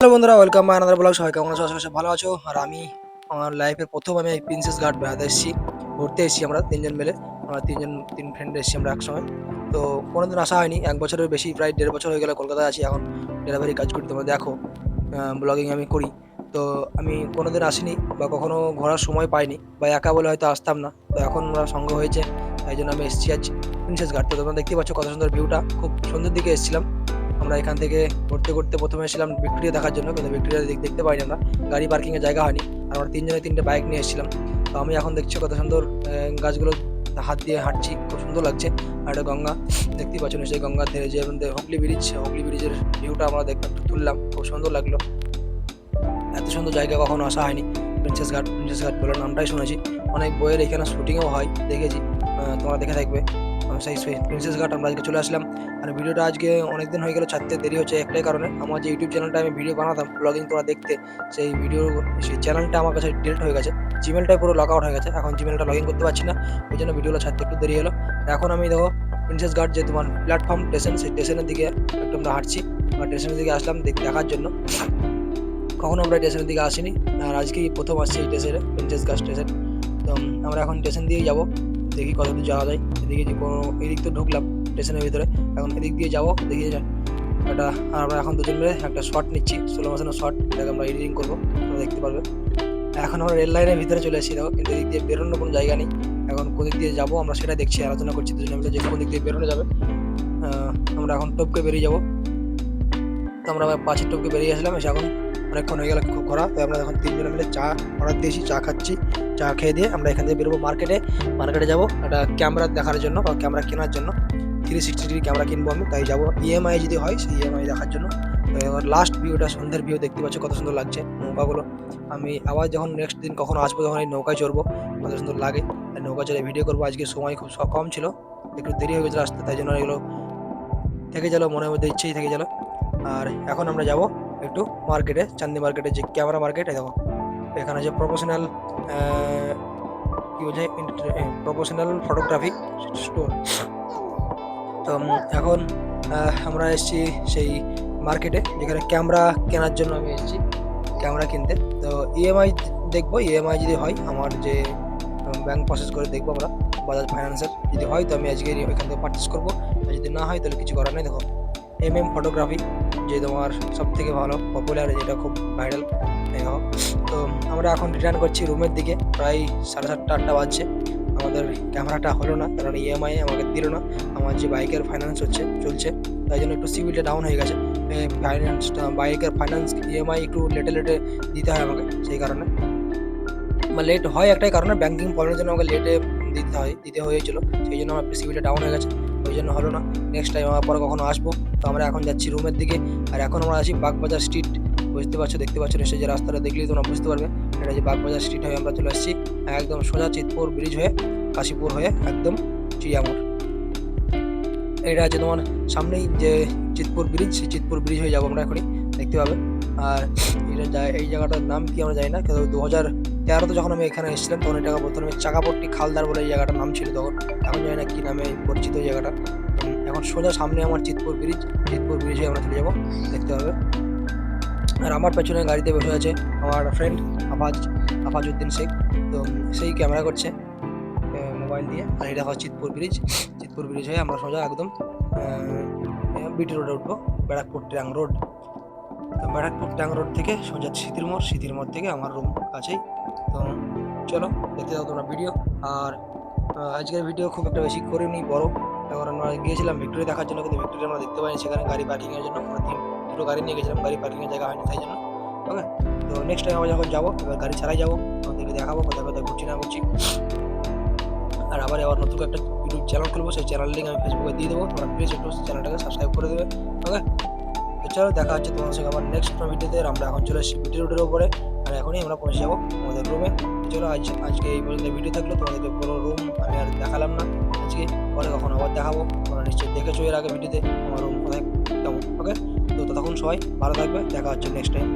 Hello বন্ধুরা, welcome by another blog. সবাই কেমন আছো? আশা করি সব ভালো আছো। আর আমি আমার লাইফের প্রথম আমি এই প্রিন্সেস ঘাট বেড়াতে এসেছি, ঘুরতে এসেছি। আমরা তিনজন মিলে, আমরা তিন ফ্রেন্ড এসেছি আমরা একসময়। তো কোনোদিন আসা হয়নি, 1 বছরের বেশি, প্রায় 1.5 বছর হয়ে গেল কলকাতায় আছি। এখন ডেলিভারি কাজ করি, তোমরা দেখো, ব্লগিং আমি করি। তো আমি কোনোদিন আসিনি বা কখনো ঘোরার সময় পাইনি, বা একা বলে হয়তো আসতাম না। তো এখন আমরা সঙ্গ হয়েছে, তাই জন্য আমি এসেছি আজ প্রিন্সেস ঘাট। তো তোমরা দেখতে পাচ্ছ কত সুন্দর ভিউটা, খুব সুন্দর দিকে এসেছিলাম। আমরা এখান থেকে ঘুরতে ঘুরতে প্রথমে এসেছিলাম ভিক্টোরিয়া দেখার জন্য, কিন্তু ভিক্টোরিয়া দেখতে পাইনি আমরা, গাড়ি পার্কিং এর জায়গা হয়নি। আর আমরা তিনজনে তিনটে বাইক নিয়ে এসেছিলাম। তো আমি এখন দেখছি কত সুন্দর গাছগুলো, হাত দিয়ে হাঁটছি, খুব সুন্দর লাগছে। আর একটা গঙ্গা দেখতেই পাচ্ছ, সেই গঙ্গার ধারে যে আমাদের হুগলি ব্রিজ, হুগলি ব্রিজের ভিউটা আমরা দেখতে একটু তুললাম, খুব সুন্দর লাগলো। এত সুন্দর জায়গা কখনো আসা হয়নি। প্রিন্সেস ঘাট বলে নামটাই শুনেছি, অনেক বইয়ের এখানে শুটিংও হয়, দেখেছি। তোমরা দেখে থাকবে। সেই প্রিন্সেস ঘাট আমরা আজকে চলে আসলাম। আর ভিডিওটা আজকে অনেকদিন হয়ে গেল ছাড়তে, দেরি হচ্ছে একটাই কারণে, আমার যে ইউটিউব চ্যানেলটা আমি ভিডিও বানাতাম ব্লগিং তোমরা দেখতে, সেই চ্যানেলটা আমার কাছে ডিলিট হয়ে গেছে। জিমেলটা পুরো লগ আউট হয়ে গেছে, এখন জিমেলটা লগ ইন করতে পারছি না, ওই জন্য ভিডিওটা ছাড়তে একটু দেরি হলো। এখন আমি দেখো প্রিন্সেস ঘাট যে তোমার প্ল্যাটফর্ম স্টেশন, সেই স্টেশনের দিকে একটু আমরা হাঁটছি, বা স্টেশনের দিকে আসলাম দেখার জন্য। কখনো আমরা স্টেশনের দিকে আসিনি, আর আজকেই প্রথম আসছি এই স্টেশনে, প্রিন্সেস ঘাট স্টেশন। তো আমরা এখন স্টেশন দিয়েই যাবো, দেখি কত দূর যাওয়া যায়। এদিকে যে কোনো এদিক তো ঢুকলাম স্টেশনের ভিতরে, এখন এদিক দিয়ে যাবো, দেখি একটা। আমরা এখন দুজন মিলে একটা শর্ট নিচ্ছি, স্লো মোশনের শর্ট, এটাকে আমরা এডিটিং করবো, তোমরা দেখতে পারবে। এখন আমরা রেল লাইনের ভিতরে চলে এসেছি দেখো, কিন্তু এদিক দিয়ে বেরোনোর কোনো জায়গা নেই। এখন কোদিক দিয়ে যাবো আমরা সেটা দেখছি, আলোচনা করছি দুজনে মিলে, যে কোন দিক দিয়ে বেরোনো যাবে। আমরা এখন টপকে বেরিয়ে যাবো। তো আমরা 5-এর টপকে বেরিয়ে আসলাম, এসে এখন অনেকক্ষণ হয়ে গেল খুব ঘোরা। তো আমরা এখন তিনজনে মিলে চা অর্ডার দিয়েছি, চা খাচ্ছি। চা খেয়ে দিয়ে আমরা এখান থেকে বেরোবো মার্কেটে যাবো একটা ক্যামেরা দেখার জন্য, বা ক্যামেরা কেনার জন্য। 360 ডিগ্রি ক্যামেরা কিনবো আমি, তাই যাবো ইএমআই যদি হয়, সেই ইএমআই দেখার জন্য। লাস্ট ভিউটা, সন্ধ্যের ভিউ দেখতে পাচ্ছ কত সুন্দর লাগছে নৌকাগুলো। আমি আবার যখন নেক্সট দিন কখনো আসবো, তখন এই নৌকায় চড়বো, কত সুন্দর লাগে। আর নৌকা চড়ে ভিডিও করবো। আজকে সময় খুব কম ছিল, একটু দেরি হয়ে গেছিলো আসতে, তাই জন্য এগুলো থেকে গেলো, মনের মধ্যে ইচ্ছেই থেকে গেলো। আর এখন আমরা যাব একটু মার্কেটে, চান্দি মার্কেটে, যে ক্যামেরা মার্কেট, দেখো এখানে যে প্রফেশনাল কি বলছে, প্রফেশনাল ফটোগ্রাফি স্টোর। তো এখন আমরা এসেছি সেই মার্কেটে, যেখানে ক্যামেরা কেনার জন্য আমি এসেছি, ক্যামেরা কিনতে। তো ইএমআই দেখবো, ইএমআই যদি হয়, আমার যে ব্যাংক প্রসেস করে দেখবো আমরা, বাজাজ ফাইন্যান্সের যদি হয়, তো আমি আজকে ওইখান থেকে পারচেস করবো। আর যদি না হয়, তাহলে কিছু করার নেই। দেখো ফটোগ্রাফি, যে তোমার সব থেকে ভালো পপুলার, যেটা খুব ভাইরাল। তো আমরা এখন রিটার্ন করছি রুমের দিকে, প্রায় 7:30-8টা বাজছে। আমাদের ক্যামেরাটা হলো না, কারণ ইএমআই আমাকে দিল না। আমার যে বাইকের ফাইন্যান্স চলছে, তাই জন্য একটু সিভিলটা ডাউন হয়ে গেছে। ফাইন্যান্সটা, বাইকের ফাইন্যান্স ইএমআই একটু লেটে দিতে হয় আমাকে, সেই কারণে, বা লেট হয় একটাই কারণে, ব্যাঙ্কিং প্রবলেমের জন্য আমাকে লেটে দিতে হয়েছিল, সেই জন্য আমার সিভিলটা ডাউন হয়ে গেছে, ওই জন্য হলো না। নেক্সট টাইম আমার পরে কখনো আসবো। তো আমরা এখন যাচ্ছি রুমের দিকে। আর এখন আমরা আছি বাগবাজার স্ট্রিট, বুঝতে পারছো, দেখতে পাচ্ছ নিশ্চয়ই, যে রাস্তাটা দেখলেই তোমরা বুঝতে পারবে এটা যে বাগবাজার স্ট্রিট হয়ে আমরা চলে আসছি, একদম সোজা চিতপুর ব্রিজ হয়ে, কাশীপুর হয়ে একদম চিড়িয়ামোড়। এটা আছে তোমার সামনেই যে চিতপুর ব্রিজ, সেই চিতপুর ব্রিজ হয়ে যাবো আমরা এখনই, দেখতে পাবে। আর এই জায়গাটার নাম কি আমরা জানি না, কিন্তু 2013-তে যখন আমি এখানে এসেছিলাম, তখন এই জায়গা প্রথমে চাকাপট্টি খালদার বলে এই জায়গাটার নাম ছিল তখন, এখন জানি না কি নামে পরিচিত এই জায়গাটা। এখন সোজা সামনে আমার চিতপুর ব্রিজ হয়ে আমরা চলে যাবো, দেখতে পাবে। আর আমার পেছনে গাড়িতে বসে আছে আমার ফ্রেন্ড আফাজউদ্দিন শেখ। তো সেই ক্যামেরা করছে মোবাইল দিয়ে। আর এটা হয় চিতপুর ব্রিজ হয়ে আমরা সোজা একদম বিটি রোডে উঠবো, ব্যারাকপুর ট্যাং রোড। ব্যারাকপুর ট্যাং রোড থেকে সোজা স্মৃতির মোড় থেকে আমার রুম কাছেই। তো চলো দেখতে দাও তোমরা ভিডিও। আর আজকের ভিডিও খুব একটা বেশি করিনি, বড়, কারণ আমরা গিয়েছিলাম ভিক্টোরিয়া দেখার জন্য, কিন্তু ভিক্টোরিয়া আমরা দেখতে পাইনি, সেখানে গাড়ি পার্কিংয়ের জন্য আমরা দুটো গাড়ি নিয়ে গেছিলাম, গাড়ি পার্কিংয়ের জায়গা হয়নি, তাই জন্য। ওকে, তো নেক্সট টাইম আমরা যখন যাবো, এবার গাড়ি ছাড়াই যাবো, আমাদেরকে দেখাবো কোথায় কোথায় ঘুরছি না ঘুরছি। আর আবার নতুন একটা ইউটিউব চ্যানেল খুলবো, সেই চ্যানেল লিঙ্ক আমি ফেসবুকে দিয়ে দেবো, তোমরা প্লিজ একটু চ্যানেলটাকে সাবস্ক্রাইব করে দেবে। ওকে, তো চলো দেখা হচ্ছে তোমার সঙ্গে আবার নেক্সট ভিডিওতে। আমরা এখন চলে এসেছি বিটি রোডের উপরে, আর এখনই আমরা পৌঁছে যাবো আমাদের রুমে। চলো আজকে এই পর্যন্ত ভিডিও থাকলো, তোমাদেরকে পুরো রুম আমি আর দেখালাম না আজকে, পরে কখন আবার দেখাবো। তোমরা নিশ্চয়ই দেখেছো এর আগে ভিডিওতে আমার রুম কোথায় কেমন। ওকে, তো ততক্ষণ সবাই ভালো থাকবে, দেখা হচ্ছে নেক্সট টাইম।